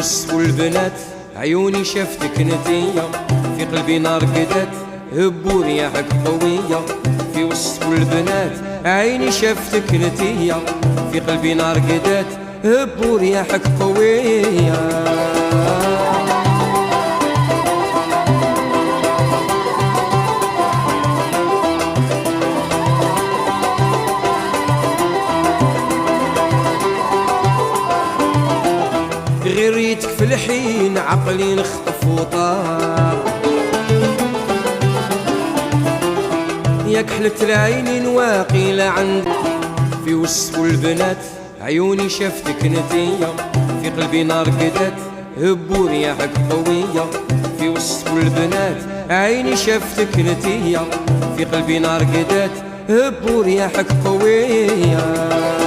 وسط البنات عيوني شفتك نتية، في قلبي نار قدات هب ورياحك قوية. في وسط البنات عيني شفتك نتية، في قلبي نار قدات هب ورياحك قوية. غير ريتك في الحين عقلي نخطف وطار، ياك حلت العينين واقيلة عندك. في وسط البنات عيوني شفتك نتية، في قلبي نار قدات هب ورياحك قوية. في وسط البنات عيني شفتك نتية، في قلبي نار قدات هب ورياحك قوية.